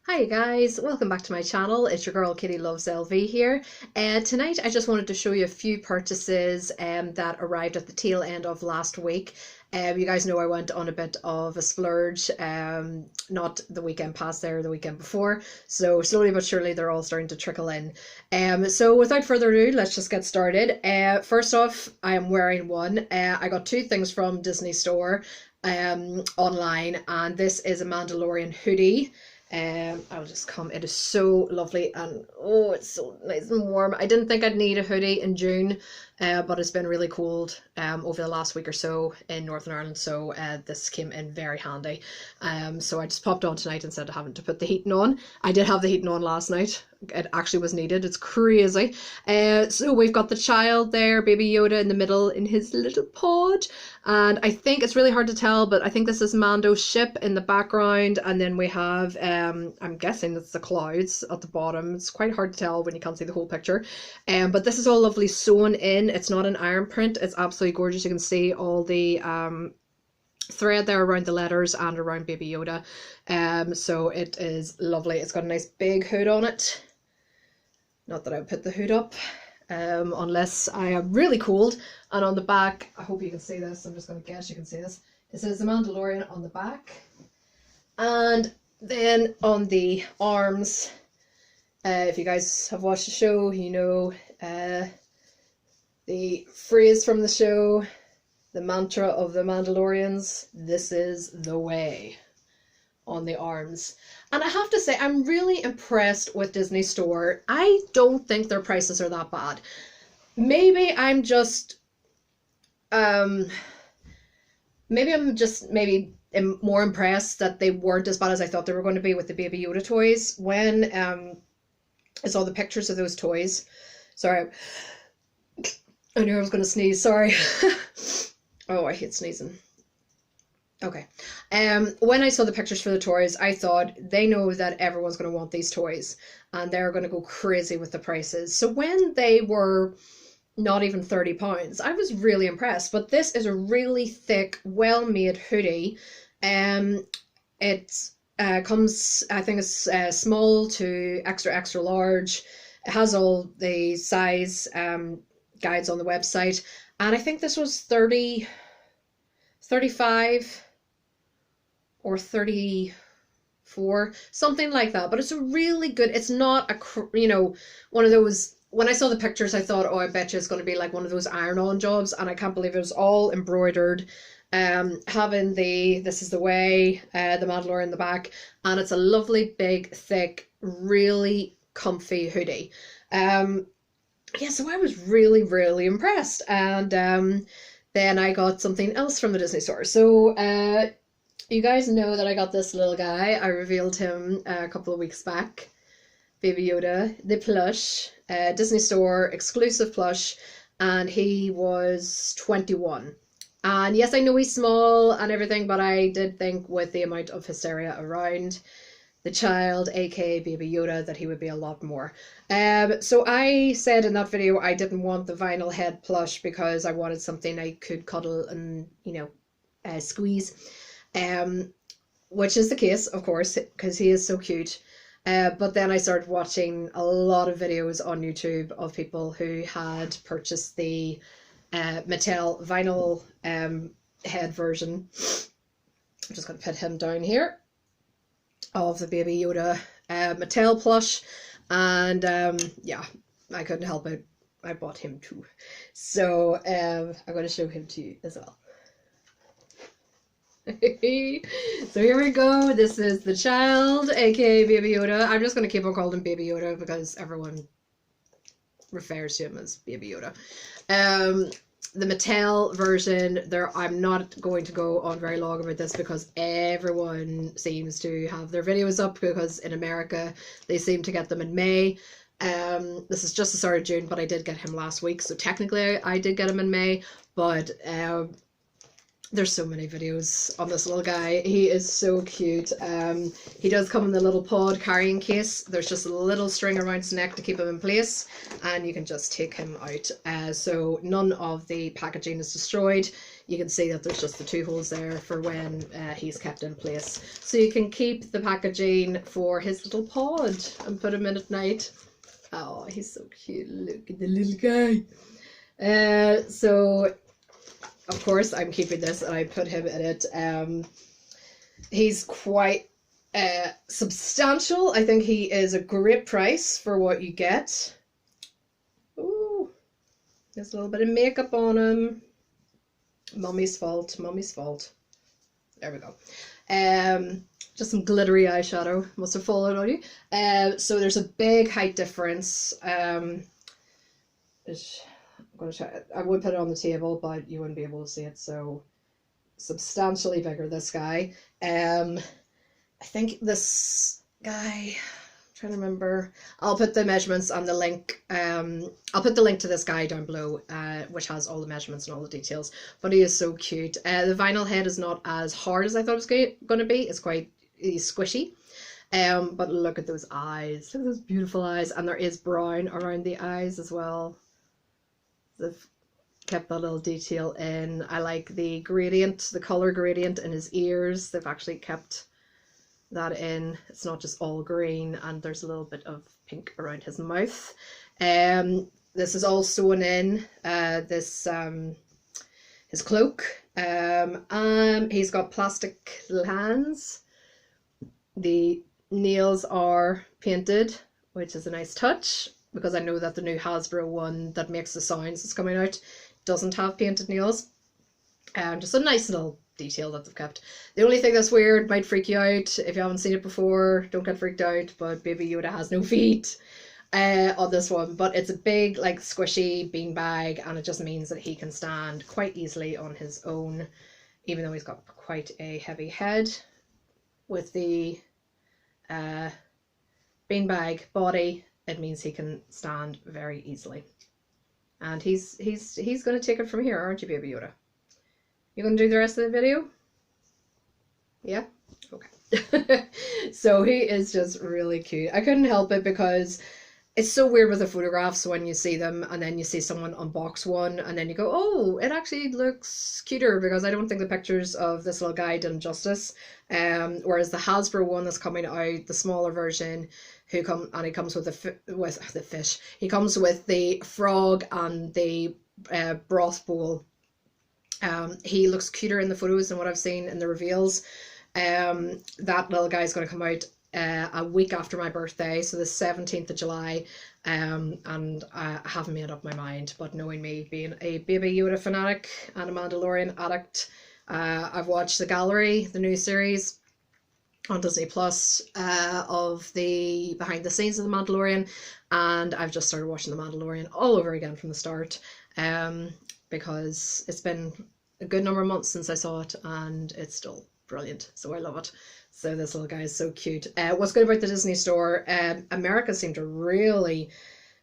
Hi guys, welcome back to my channel. It's your girl Kitty Loves LV here. Tonight I just wanted to show you a few purchases that arrived at the tail end of last week. You guys know I went on a bit of a splurge, not the weekend past there, the weekend before. So slowly but surely they're all starting to trickle in. So without further ado, let's just get started. First off, I am wearing one. I got two things from Disney Store online, and this is a Mandalorian hoodie. I'll just come. It is so lovely, and oh, it's so nice and warm. I didn't think I'd need a hoodie in June, but it's been really cold over the last week or so in Northern Ireland, so this came in very handy. So I just popped on tonight instead of having to put the heating on. I did have the heating on last night. It actually was needed. It's crazy. So we've got the child there, Baby Yoda, in the middle in his little pod, and I think it's really hard to tell, but I think this is Mando's ship in the background, and then we have I'm guessing it's the clouds at the bottom. It's quite hard to tell when you can't see the whole picture, but this is all lovely sewn in. It's not an iron print. It's absolutely gorgeous. You can see all the thread there around the letters and around Baby Yoda. So it is lovely. It's got a nice big hood on it. Not that I would put the hood up unless I am really cold. And on the back, I hope you can see this. I'm just going to guess you can see this. It says The Mandalorian on the back. And then on the arms, if you guys have watched the show, you know the phrase from the show, the mantra of the Mandalorians, "This is the way," on the arms. And I have to say, I'm really impressed with Disney Store. I don't think their prices are that bad. Maybe I'm just more impressed that they weren't as bad as I thought they were going to be with the Baby Yoda toys. When I saw the pictures of those toys, sorry, I knew I was going to sneeze, sorry. Oh, I hate sneezing. Okay. When I saw the pictures for the toys, I thought they know that everyone's going to want these toys and they're going to go crazy with the prices. So when they were not even £30, I was really impressed. But this is a really thick, well-made hoodie. It comes, I think it's small to extra, extra large. It has all the size guides on the website. And I think this was 35 or 34, something like that. But it's a really good, it's not one of those, when I saw the pictures, I thought, oh, I bet you it's going to be like one of those iron-on jobs, and I can't believe it was all embroidered. Having this is the way, the Mandalorian in the back, and it's a lovely, big, thick, really comfy hoodie. Yeah, so I was really, really impressed. And then I got something else from the Disney Store. So you guys know that I got this little guy. I revealed him a couple of weeks back. Baby Yoda, the plush, Disney Store exclusive plush, and he was 21. And yes, I know he's small and everything, but I did think with the amount of hysteria around the child, aka Baby Yoda, that he would be a lot more. So I said in that video I didn't want the vinyl head plush because I wanted something I could cuddle and, squeeze. Which is the case, of course, because he is so cute. But then I started watching a lot of videos on YouTube of people who had purchased the Mattel vinyl head version. I'm just going to put him down here, of the Baby Yoda Mattel plush, and yeah, I couldn't help it. I bought him too. So I'm going to show him to you as well. So here we go. This is the child, aka Baby Yoda. I'm just going to keep on calling him Baby Yoda because everyone refers to him as Baby Yoda. The Mattel version, I'm not going to go on very long about this because everyone seems to have their videos up, because in America they seem to get them in May. This is just the start of June, but I did get him last week, so technically I did get him in May. But there's so many videos on this little guy. He is so cute. He does come in the little pod carrying case. There's just a little string around his neck to keep him in place, and you can just take him out. So none of the packaging is destroyed. you can see that there's just the 2 holes there for when he's kept in place. So you can keep the packaging for his little pod and put him in at night. Oh, he's so cute. Look at the little guy. So of course I'm keeping this, and I put him in it. He's quite substantial. I think he is a great price for what you get. Ooh, there's a little bit of makeup on him. Mummy's fault, mummy's fault. There we go. Just some glittery eyeshadow must have fallen on you. So there's a big height difference. I'm gonna try. I would put it on the table, but you wouldn't be able to see it. So substantially bigger, this guy. I think this guy, I'm trying to remember. I'll put the measurements on the link. I'll put the link to this guy down below, which has all the measurements and all the details. But he is so cute. The vinyl head is not as hard as I thought it was going to be. It's quite squishy. But look at those eyes. Look at those beautiful eyes. And there is brown around the eyes as well. They've kept that little detail in. I like the gradient, the color gradient in his ears. They've actually kept that in. It's not just all green, and there's a little bit of pink around his mouth. This is all sewn in, his cloak. He's got plastic little hands. The nails are painted, which is a nice touch, because I know that the new Hasbro one that makes the sounds that's coming out doesn't have painted nails. Just a nice little detail that they've kept. The only thing that's weird, might freak you out if you haven't seen it before, don't get freaked out, but Baby Yoda has no feet on this one. But it's a big, like, squishy beanbag, and it just means that he can stand quite easily on his own, even though he's got quite a heavy head. With the beanbag body, it means he can stand very easily. And he's going to take it from here, aren't you, Baby Yoda? You going to do the rest of the video? Yeah? Okay. So he is just really cute. I couldn't help it, because it's so weird with the photographs when you see them and then you see someone unbox one and then you go, oh, it actually looks cuter, because I don't think the pictures of this little guy did justice. Whereas the Hasbro one that's coming out, the smaller version, he comes with the fish. He comes with the frog and the broth bowl. He looks cuter in the photos than what I've seen in the reveals. That little guy is going to come out a week after my birthday, so the 17th of July, and I haven't made up my mind, but knowing me, being a Baby Yoda fanatic and a Mandalorian addict, I've watched the gallery, the new series on Disney Plus, of the behind the scenes of the Mandalorian, and I've just started watching the Mandalorian all over again from the start, because it's been a good number of months since I saw it, and it's still brilliant, so I love it. So this little guy is so cute. What's good about the Disney store, America seemed to really,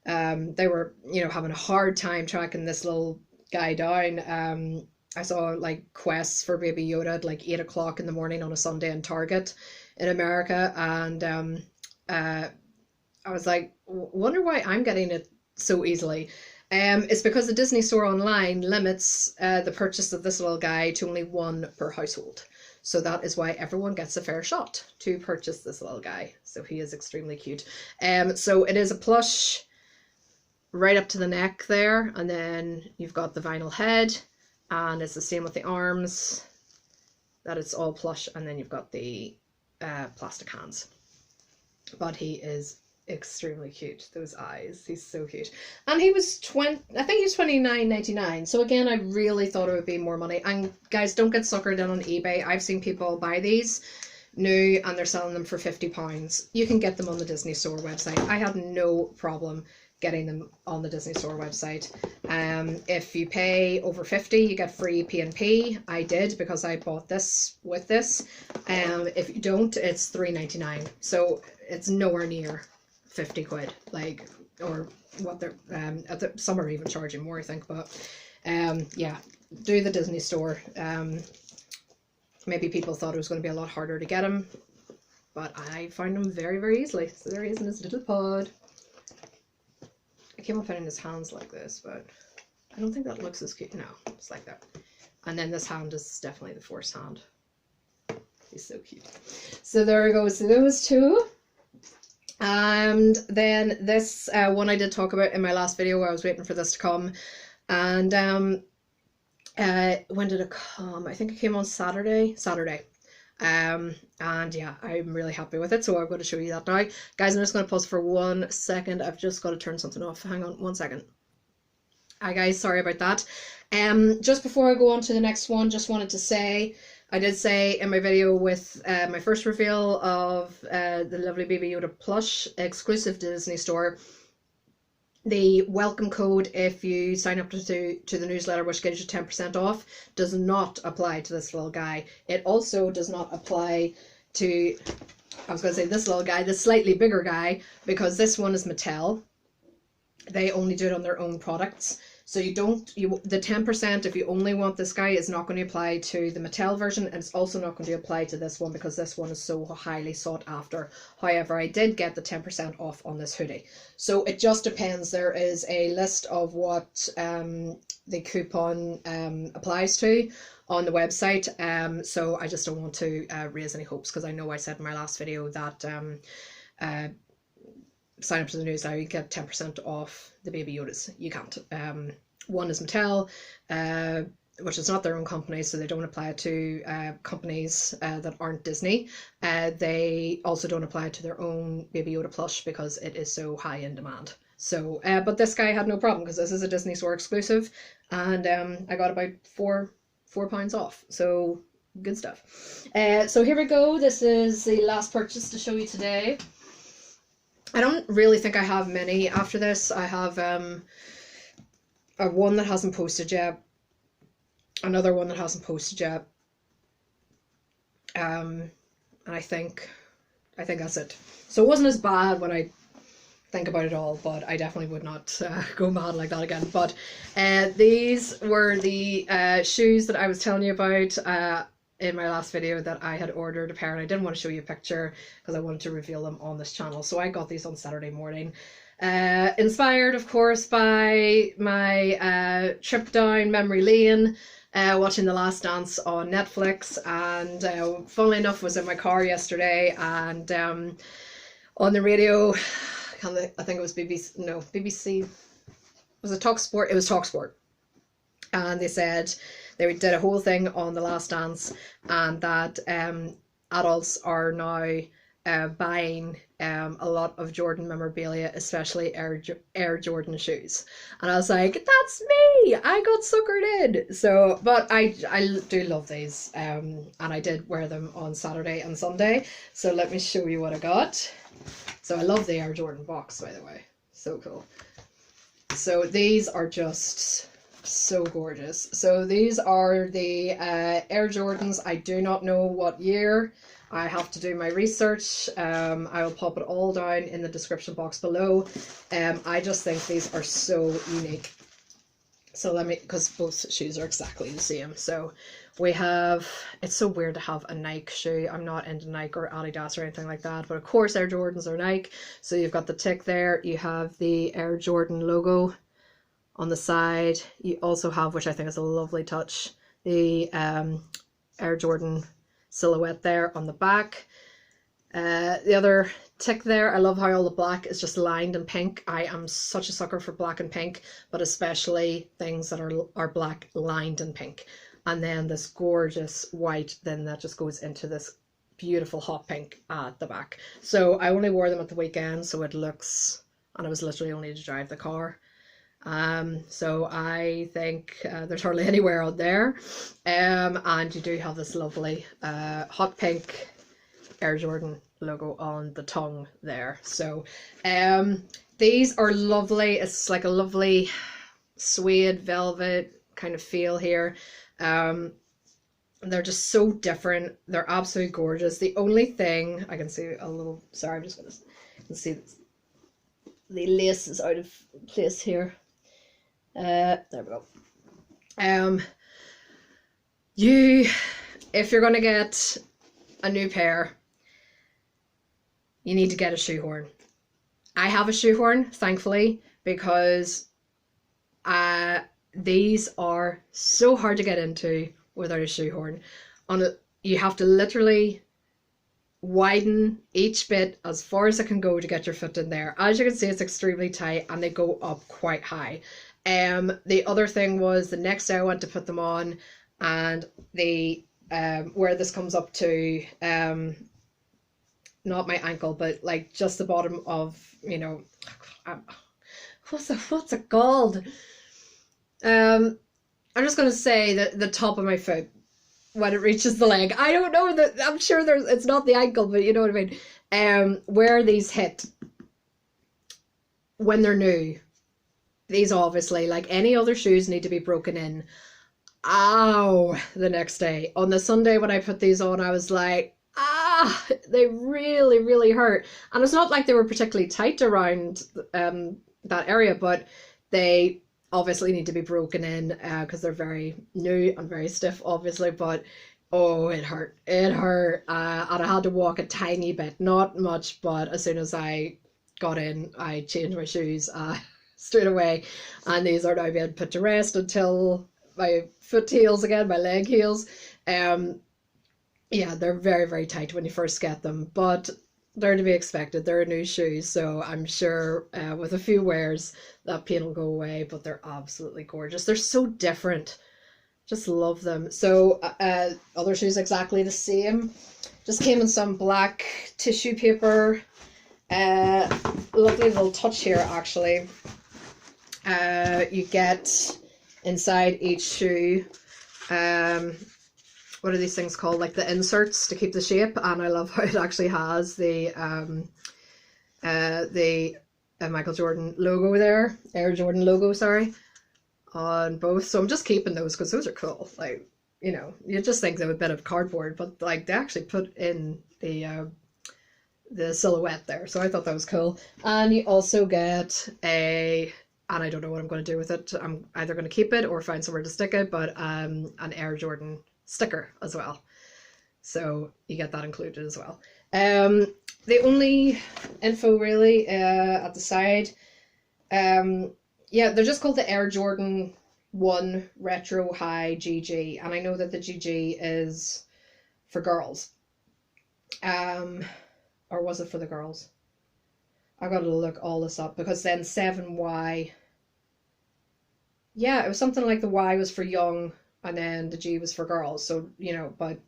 they were, having a hard time tracking this little guy down. I saw like quests for Baby Yoda at like 8 o'clock in the morning on a Sunday in Target in America, and I was like, wonder why I'm getting it so easily. It's because the Disney store online limits the purchase of this little guy to only 1 per household. So that is why everyone gets a fair shot to purchase this little guy. So he is extremely cute. So it is a plush right up to the neck there, and then you've got the vinyl head, and it's the same with the arms, that it's all plush, and then you've got the plastic hands. But he is extremely cute. Those eyes, he's so cute. And he was I think he was $29.99. So again, I really thought it would be more money. And guys, don't get suckered in on eBay. I've seen people buy these new and they're selling them for £50. You can get them on the Disney store website. I had no problem getting them on the Disney store website. If you pay over 50, you get free P&P. I did, because I bought this with this. If you don't, it's $3.99. So it's nowhere near 50 quid, like, or what they're some are even charging more, I think. But yeah, do the Disney store. Maybe people thought it was going to be a lot harder to get them, but I found them very, very easily. So there he is in his little pod. I came up in his hands like this, but I don't think that looks as cute. No, it's like that. And then this hand is definitely the force hand. He's so cute. So there we go. So those two. And then this one I did talk about in my last video where I was waiting for this to come. And when did it come? I think it came on Saturday. And yeah, I'm really happy with it, so I'm going to show you that now. Guys, I'm just going to pause for 1 second. I've just got to turn something off. Hang on 1 second. Hi guys, sorry about that. Just before I go on to the next one, just wanted to say, I did say in my video with my first reveal of the lovely Baby Yoda plush exclusive to Disney Store, the welcome code, if you sign up to the newsletter, which gives you 10% off, does not apply to this little guy. It also does not apply to, I was going to say this little guy, this slightly bigger guy, because this one is Mattel. They only do it on their own products. So the 10%, if you only want this guy, is not going to apply to the Mattel version, and it's also not going to apply to this one because this one is so highly sought after. However, I did get the 10% off on this hoodie. So it just depends. There is a list of what the coupon applies to on the website. So I just don't want to raise any hopes, because I know I said in my last video that sign up to the newsletter, you get 10% off the Baby Yodas. You can't. One is Mattel, which is not their own company, so they don't apply it to companies that aren't Disney. They also don't apply it to their own Baby Yoda plush because it is so high in demand. So, but this guy had no problem because this is a Disney Store exclusive, and I got about £4 off. So good stuff. So here we go. This is the last purchase to show you today. I don't really think I have many after this. I have one that hasn't posted yet, another one that hasn't posted yet, and I think that's it. So it wasn't as bad when I think about it all, but I definitely would not go mad like that again. But these were the shoes that I was telling you about in my last video, that I had ordered a pair, and I didn't want to show you a picture because I wanted to reveal them on this channel. So I got these on Saturday morning. Inspired, of course, by my trip down memory lane, watching The Last Dance on Netflix, and funnily enough was in my car yesterday, and on the radio, I think it was BBC, was it TalkSport? It was TalkSport, and they said they did a whole thing on The Last Dance, and that adults are now buying a lot of Jordan memorabilia, especially Air Jordan shoes. And I was like, that's me! I got suckered in! So, but I do love these, and I did wear them on Saturday and Sunday. So let me show you what I got. So I love the Air Jordan box, by the way. So cool. So these are just so gorgeous. So these are the Air Jordans. I do not know what year. I have to do my research. I will pop it all down in the description box below. I just think these are so unique. So let me, because both shoes are exactly the same. So we have, it's so weird to have a Nike shoe. I'm not into Nike or Adidas or anything like that, but of course Air Jordans are Nike. So you've got the tick there. You have the Air Jordan logo on the side. You also have, which I think is a lovely touch, the Air Jordan silhouette there on the back. The other tick there, I love how all the black is just lined in pink. I am such a sucker for black and pink, but especially things that are black lined in pink. And then this gorgeous white then that just goes into this beautiful hot pink at the back. So I only wore them at the weekend, so it looks, and it was literally only to drive the car. So I think there's hardly anywhere out there. And you do have this lovely hot pink Air Jordan logo on the tongue there. So these are lovely. It's like a lovely suede velvet kind of feel here. They're just so different. They're absolutely gorgeous. The only thing I can see a little, sorry, I'm just gonna, you can see this, the lace is out of place here. There we go. If you're gonna get a new pair, you need to get a shoehorn. I have a shoehorn, thankfully, because these are so hard to get into without a shoehorn. You have to literally widen each bit as far as it can go to get your foot in there. As you can see, it's extremely tight and they go up quite high. The other thing was the next day I went to put them on, and the where this comes up to not my ankle, but like just the bottom of, you know, what's it called? I'm just gonna say that the top of my foot when it reaches the leg. I don't know that, I'm sure it's not the ankle, but you know what I mean. Where these hit when they're new, these obviously, like any other shoes, need to be broken in. Ow, the next day. On the Sunday when I put these on, I was like, they really, really hurt. And it's not like they were particularly tight around that area, but they obviously need to be broken in because they're very new and very stiff, obviously. But oh, it hurt. It hurt. And I had to walk a tiny bit, not much, but as soon as I got in, I changed my shoes straight away. And these are now being put to rest until my foot heals again, my leg heals. Yeah, they're very, very tight when you first get them, but they're to be expected. They're new shoes, so I'm sure with a few wears that pain will go away, but they're absolutely gorgeous. They're so different. Just love them. So other shoes exactly the same. Just came in some black tissue paper. Lovely little touch here, actually. You get inside each shoe, what are these things called? Like the inserts to keep the shape, and I love how it actually has the Michael Jordan logo there, Air Jordan logo, sorry, on both. So I'm just keeping those because those are cool. Like, you know, you just think they're a bit of cardboard, but like they actually put in the silhouette there, so I thought that was cool. And you also get and I don't know what I'm going to do with it. I'm either going to keep it or find somewhere to stick it, but an Air Jordan sticker as well. So you get that included as well. The only info really at the side, yeah, they're just called the Air Jordan 1 Retro High GG. And I know that the GG is for girls. Or was it for the girls? I got to look all this up, because then 7Y, yeah, it was something like the Y was for young and then the G was for girls. So, you know, but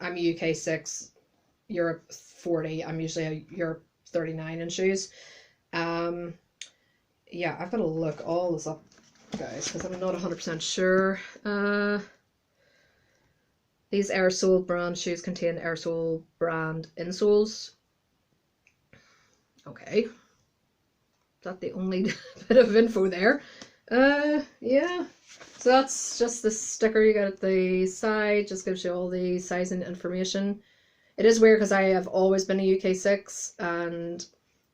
I'm UK 6, Europe 40. I'm usually a Europe 39 in shoes. Yeah, I've got to look all this up, guys, because I'm not 100% sure. These Airsole brand shoes contain Airsole brand insoles. Okay. Is that the only bit of info there? Yeah. So that's just the sticker you get at the side. Just gives you all the sizing information. It is weird because I have always been a UK 6, and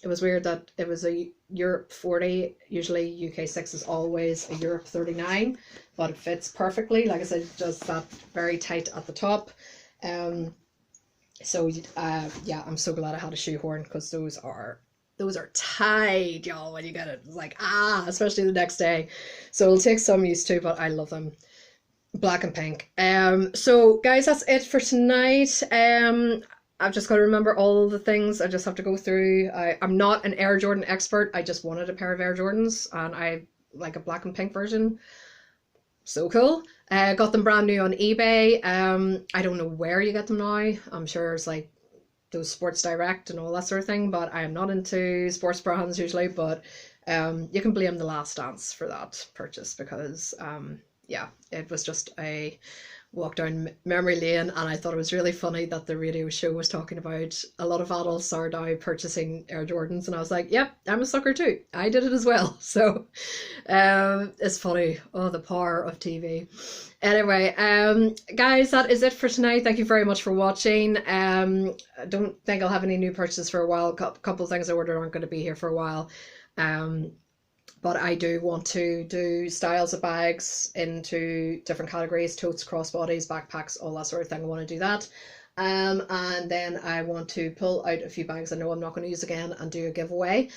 it was weird that it was a Europe 40. Usually UK 6 is always a Europe 39, but it fits perfectly. Like I said, just that very tight at the top. So yeah, I'm so glad I had a shoehorn, because those are tight, y'all, when you get it. It's like, especially the next day. So it'll take some use to, but I love them. Black and pink. So guys, that's it for tonight. I've just got to remember all the things I just have to go through. I'm not an Air Jordan expert. I just wanted a pair of Air Jordans, and I like a black and pink version. So cool. Got them brand new on eBay. I don't know where you get them now. I'm sure it's like those Sports Direct and all that sort of thing, but I am not into sports brands usually. But you can blame The Last Dance for that purchase, because yeah, it was just a walk down memory lane, and I thought it was really funny that the radio show was talking about a lot of adults are now purchasing Air Jordans, and I was like, yep, I'm a sucker too. I did it as well. So it's funny. Oh, the power of TV. Anyway, guys, that is it for tonight. Thank you very much for watching. I don't think I'll have any new purchases for a while. A couple of things I ordered aren't going to be here for a while. But I do want to do styles of bags into different categories: totes, crossbodies, backpacks, all that sort of thing. I want to do that. And then I want to pull out a few bags I know I'm not going to use again and do a giveaway.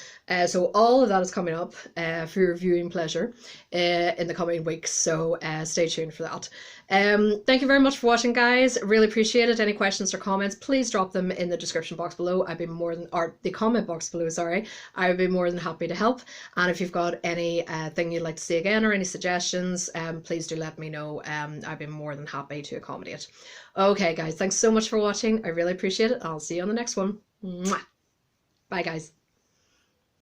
So all of that is coming up for your viewing pleasure in the coming weeks. So stay tuned for that. Thank you very much for watching, guys. Really appreciate it. Any questions or comments, please drop them in the description box below. I'd be more than, or the comment box below, sorry. I would be more than happy to help. And if you've got any thing you'd like to see again or any suggestions, please do let me know. I'd be more than happy to accommodate. Okay, guys, thanks so much for watching. I really appreciate it. I'll see you on the next one. Mwah. Bye, guys.